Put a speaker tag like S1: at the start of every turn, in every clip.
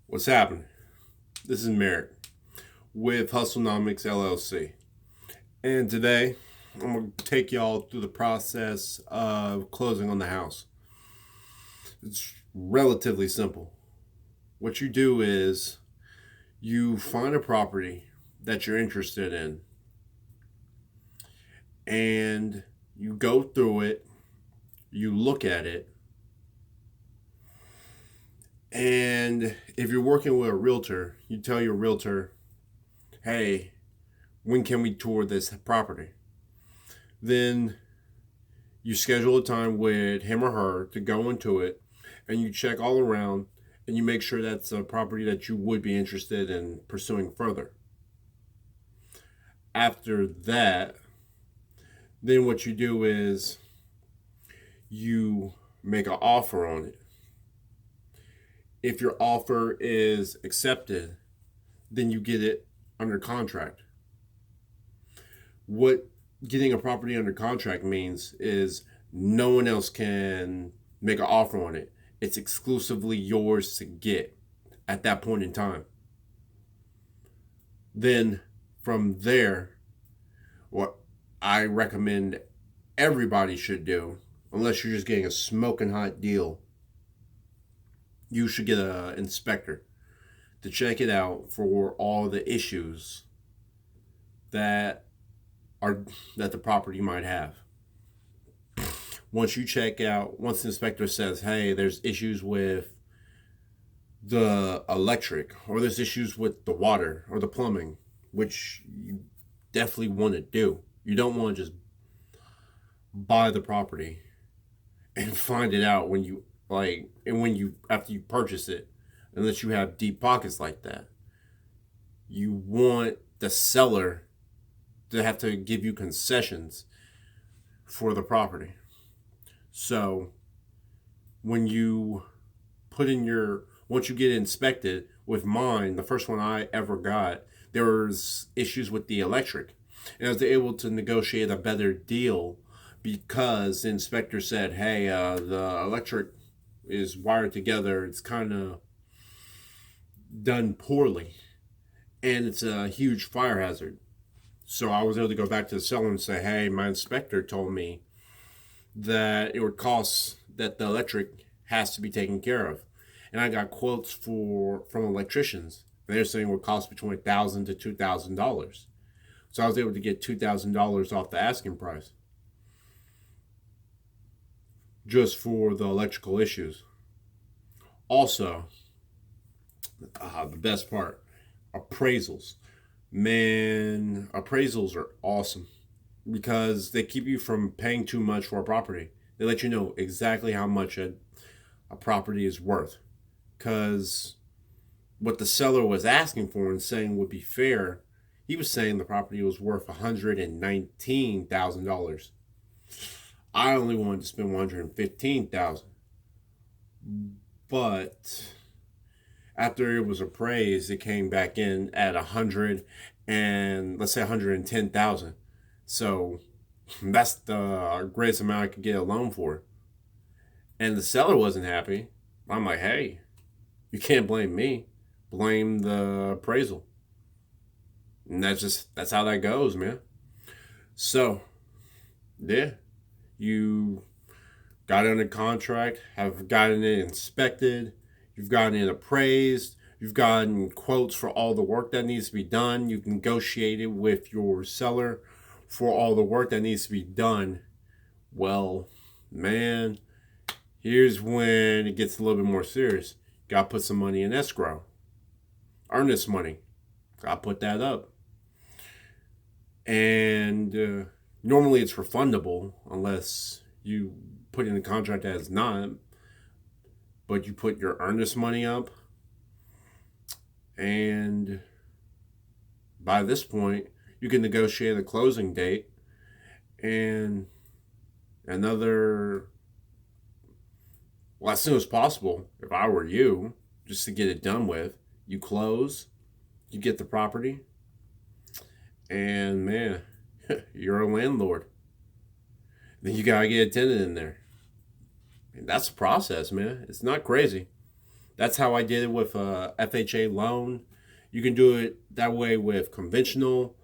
S1: What's happening? This is Merrick with Hustlenomics LLC. And today I'm going to take y'all through the process of closing on the house. It's relatively simple. What you do is you find a property that you're interested in and you go through it, you look at it, and if you're working with a realtor, you tell your realtor, hey, when can we tour this property? Then you schedule a time with him or her to go into it and you check all around and you make sure that's a property that you would be interested in pursuing further. After that, then what you do is you make an offer on it. If your offer is accepted, then you get it under contract. What getting a property under contract means is no one else can make an offer on it. It's exclusively yours to get at that point in time. Then from there, what I recommend everybody should do, unless you're just getting a smoking hot deal, you should get an inspector to check it out for all the issues that are that the property might have. Once the inspector says, hey, there's issues with the electric, or there's issues with the water or the plumbing, which you definitely want to do. You don't want to just buy the property and find it out after you purchase it, unless you have deep pockets like that. You want the seller to have to give you concessions for the property. So when you once you get inspected, with mine, the first one I ever got, there was issues with the electric. And I was able to negotiate a better deal because the inspector said, hey, the electric is wired together. It's kind of done poorly and it's a huge fire hazard. So I was able to go back to the seller and say, hey, my inspector told me that it would cost, that the electric has to be taken care of. And I got quotes from electricians. They're saying it would cost between $1,000 to $2,000. So I was able to get $2,000 off the asking price just for the electrical issues. Also, the best part, appraisals. Man, appraisals are awesome because they keep you from paying too much for a property. They let you know exactly how much a property is worth. Because what the seller was asking for and saying would be fair, he was saying the property was worth $119,000. I only wanted to spend $115,000. But after it was appraised, it came back in at 100 and let's say 110,000. So that's the greatest amount I could get a loan for. And the seller wasn't happy. I'm like, hey, you can't blame me. Blame the appraisal. And that's how that goes, man. So, yeah, you got it under contract, have gotten it inspected, you've gotten it appraised, you've gotten quotes for all the work that needs to be done, you've negotiated with your seller for all the work that needs to be done. Well, man, here's when it gets a little bit more serious. Got to put some money in escrow. Earnest money. Got to put that up. And normally it's refundable unless you put in a contract that is not. But you put your earnest money up. And by this point, you can negotiate a closing date and as soon as possible, if I were you, just to get it done with. You close, you get the property, and man, you're a landlord. Then you gotta get a tenant in there. And that's the process, man. It's not crazy. That's how I did it with a FHA loan. You can do it that way with conventional.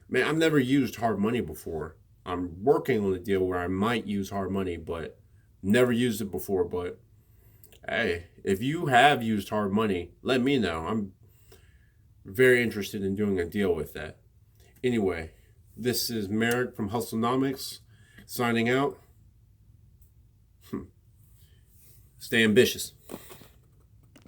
S1: Man, I've never used hard money before. I'm working on a deal where I might use hard money, but never used it before. But hey, if you have used hard money, let me know. I'm very interested in doing a deal with that. Anyway, this is Merritt from Hustlenomics signing out. Stay ambitious.